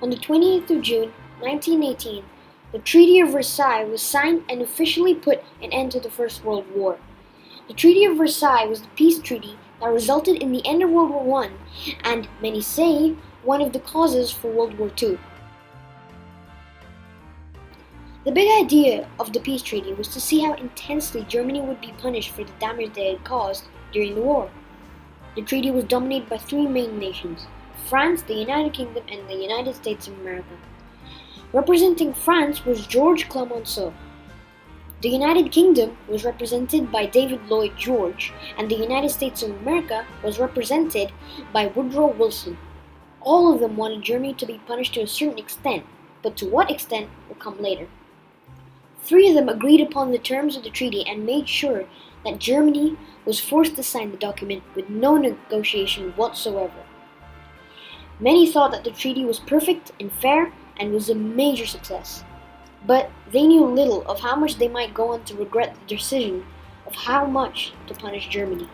On the 28th of June, 1918, the Treaty of Versailles was signed and officially put an end to the First World War. The Treaty of Versailles was the peace treaty that resulted in the end of World War I and, many say, one of the causes for World War II. The big idea of the peace treaty was to see how intensely Germany would be punished for the damage they had caused during the war. The treaty was dominated by three main nations: France, the United Kingdom, and the United States of America. Representing France was George Clemenceau. The United Kingdom was represented by David Lloyd George, and the United States of America was represented by Woodrow Wilson. All of them wanted Germany to be punished to a certain extent, but to what extent will come later. Three of them agreed upon the terms of the treaty and made sure that Germany was forced to sign the document with no negotiation whatsoever. Many thought that the treaty was perfect and fair and was a major success, but they knew little of how much they might go on to regret the decision of how much to punish Germany.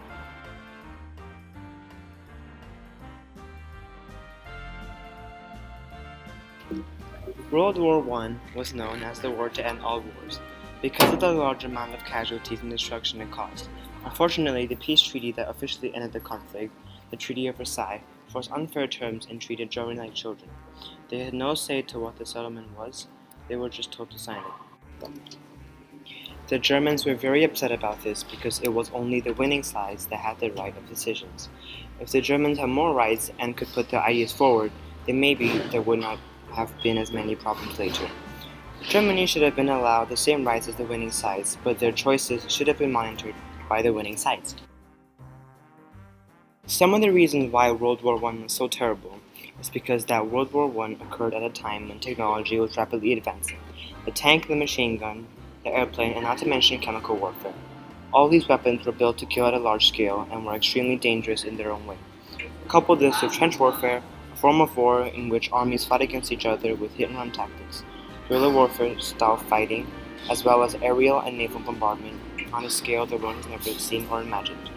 World War I was known as the war to end all wars, because of the large amount of casualties and destruction it caused. Unfortunately, the peace treaty that officially ended the conflict, the Treaty of Versailles, forced unfair terms and treated Germany like children. They had no say to what the settlement was, they were just told to sign it. The Germans were very upset about this because it was only the winning sides that had the right of decisions. If the Germans had more rights and could put their ideas forward, then maybe there would not have been as many problems later. Germany should have been allowed the same rights as the winning sides, but their choices should have been monitored by the winning sides. Some of the reasons why World War I was so terrible is because that World War I occurred at a time when technology was rapidly advancing. The tank, the machine gun, the airplane, and not to mention chemical warfare. All these weapons were built to kill at a large scale and were extremely dangerous in their own way. Couple this with trench warfare, a form of war in which armies fought against each other with hit-and-run tactics, guerrilla warfare style fighting, as well as aerial and naval bombardment on a scale the world has never seen or imagined.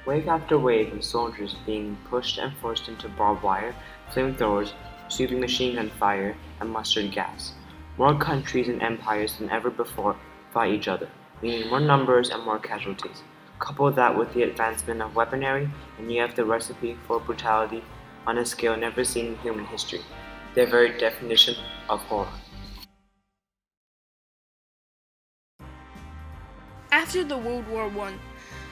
Wave after wave of soldiers being pushed and forced into barbed wire, flamethrowers, sweeping machine gun fire, and mustard gas. More countries and empires than ever before fought each other, meaning more numbers and more casualties. Couple that with the advancement of weaponry, and you have the recipe for brutality on a scale never seen in human history, the very definition of horror. After the World War I,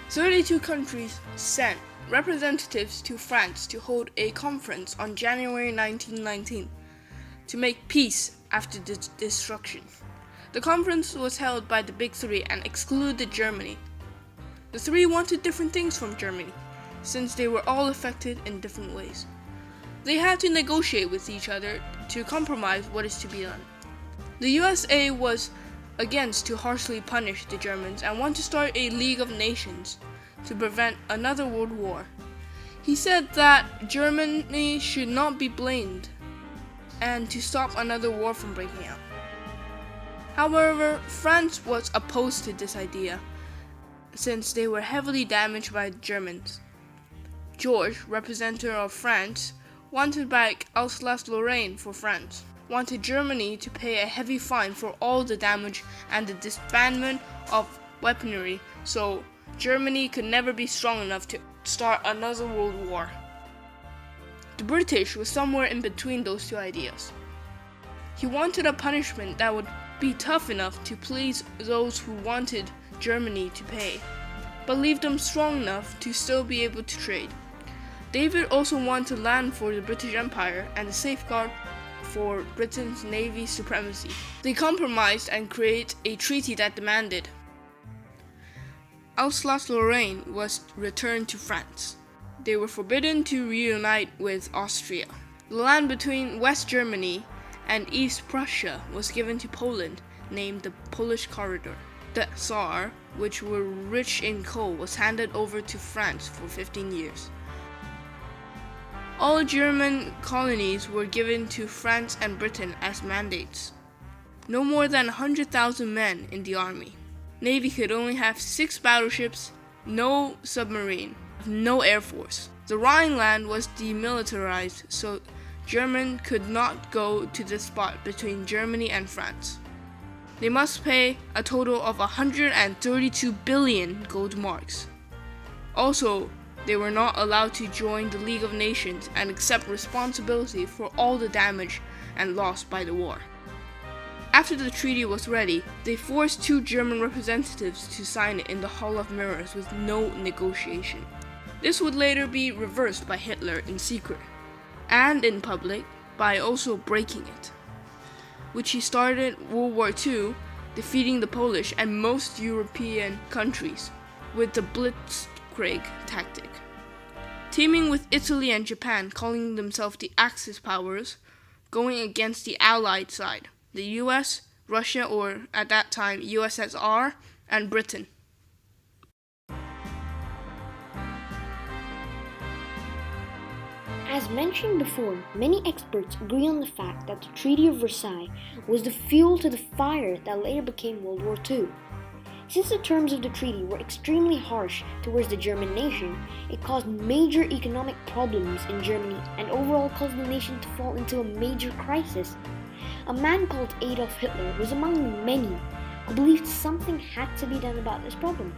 32 countries sent representatives to France to hold a conference on January 1919 to make peace after the destruction. The conference was held by the Big Three and excluded Germany. The three wanted different things from Germany, since they were all affected in different ways. They had to negotiate with each other to compromise what is to be done. The USA was against to harshly punish the Germans and want to start a League of Nations to prevent another world war. He said that Germany should not be blamed and to stop another war from breaking out. However, France was opposed to this idea since they were heavily damaged by the Germans. George, representative of France, wanted back Alsace-Lorraine for France, wanted Germany to pay a heavy fine for all the damage and the disbandment of weaponry, so Germany could never be strong enough to start another world war. The British was somewhere in between those two ideas. He wanted a punishment that would be tough enough to please those who wanted Germany to pay, but leave them strong enough to still be able to trade. David also wanted land for the British Empire and a safeguard for Britain's navy supremacy. They compromised and created a treaty that demanded Alsace-Lorraine was returned to France. They were forbidden to reunite with Austria. The land between West Germany and East Prussia was given to Poland, named the Polish Corridor. The Saar, which were rich in coal, was handed over to France for 15 years. All German colonies were given to France and Britain as mandates. No more than 100,000 men in the army. Navy could only have 6 battleships, no submarine, no air force. The Rhineland was demilitarized, so German could not go to the spot between Germany and France. They must pay a total of 132 billion gold marks. Also, they were not allowed to join the League of Nations and accept responsibility for all the damage and loss by the war. After the treaty was ready, they forced 2 German representatives to sign it in the Hall of Mirrors with no negotiation. This would later be reversed by Hitler in secret, and in public by also breaking it, which he started World War II, defeating the Polish and most European countries with the Blitzkrieg tactic, teaming with Italy and Japan, calling themselves the Axis powers, going against the Allied side, the US, Russia, or at that time USSR, and Britain. As mentioned before, many experts agree on the fact that the Treaty of Versailles was the fuel to the fire that later became World War II. Since the terms of the treaty were extremely harsh towards the German nation, it caused major economic problems in Germany and overall caused the nation to fall into a major crisis. A man called Adolf Hitler was among the many who believed something had to be done about this problem.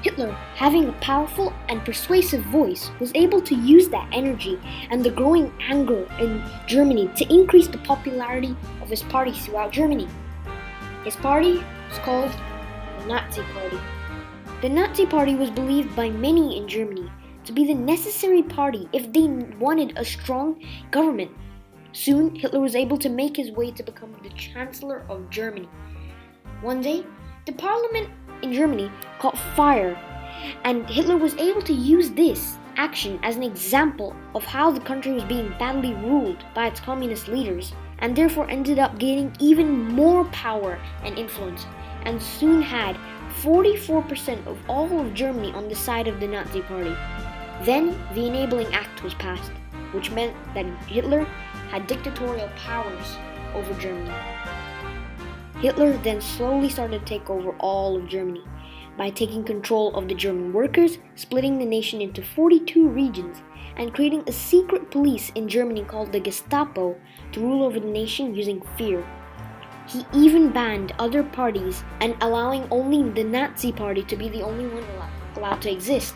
Hitler, having a powerful and persuasive voice, was able to use that energy and the growing anger in Germany to increase the popularity of his party throughout Germany. His party was called the Nazi Party. The Nazi Party was believed by many in Germany to be the necessary party if they wanted a strong government. Soon, Hitler was able to make his way to become the Chancellor of Germany. One day, the parliament in Germany caught fire, and Hitler was able to use this action as an example of how the country was being badly ruled by its communist leaders, and therefore ended up gaining even more power and influence, and soon had 44% of all of Germany on the side of the Nazi Party. Then the Enabling Act was passed, which meant that Hitler had dictatorial powers over Germany. Hitler then slowly started to take over all of Germany by taking control of the German workers, splitting the nation into 42 regions, and creating a secret police in Germany called the Gestapo to rule over the nation using fear. He even banned other parties and allowing only the Nazi Party to be the only one allowed to exist.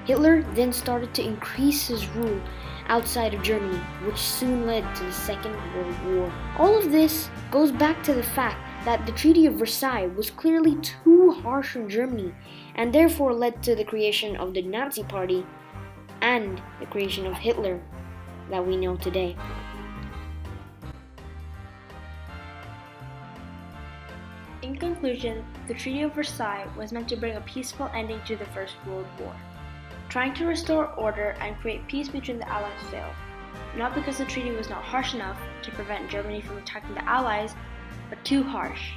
Hitler then started to increase his rule outside of Germany, which soon led to the Second World War. All of this goes back to the fact that the Treaty of Versailles was clearly too harsh on Germany, and therefore led to the creation of the Nazi Party and the creation of Hitler that we know today. In conclusion, the Treaty of Versailles was meant to bring a peaceful ending to the First World War. Trying to restore order and create peace between the Allies failed, not because the treaty was not harsh enough to prevent Germany from attacking the Allies, but too harsh.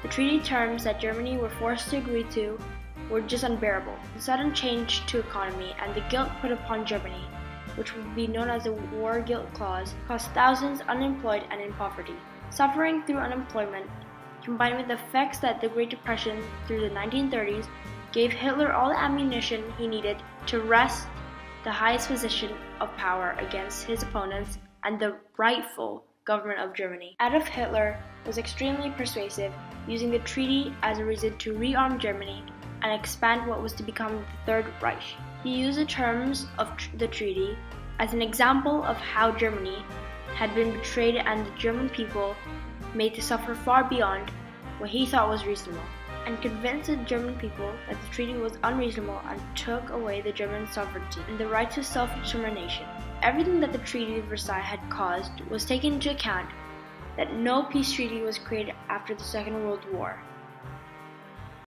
The treaty terms that Germany were forced to agree to were just unbearable. The sudden change to economy and the guilt put upon Germany, which would be known as the War Guilt Clause, caused thousands unemployed and in poverty. Suffering through unemployment, combined with the effects that the Great Depression through the 1930s, gave Hitler all the ammunition he needed to wrest the highest position of power against his opponents and the rightful government of Germany. Adolf Hitler was extremely persuasive, using the treaty as a reason to rearm Germany and expand what was to become the Third Reich. He used the terms of the treaty as an example of how Germany had been betrayed and the German people made to suffer far beyond what he thought was reasonable, and convinced the German people that the treaty was unreasonable and took away the German sovereignty and the right to self-determination. Everything that the Treaty of Versailles had caused was taken into account, that no peace treaty was created after the Second World War.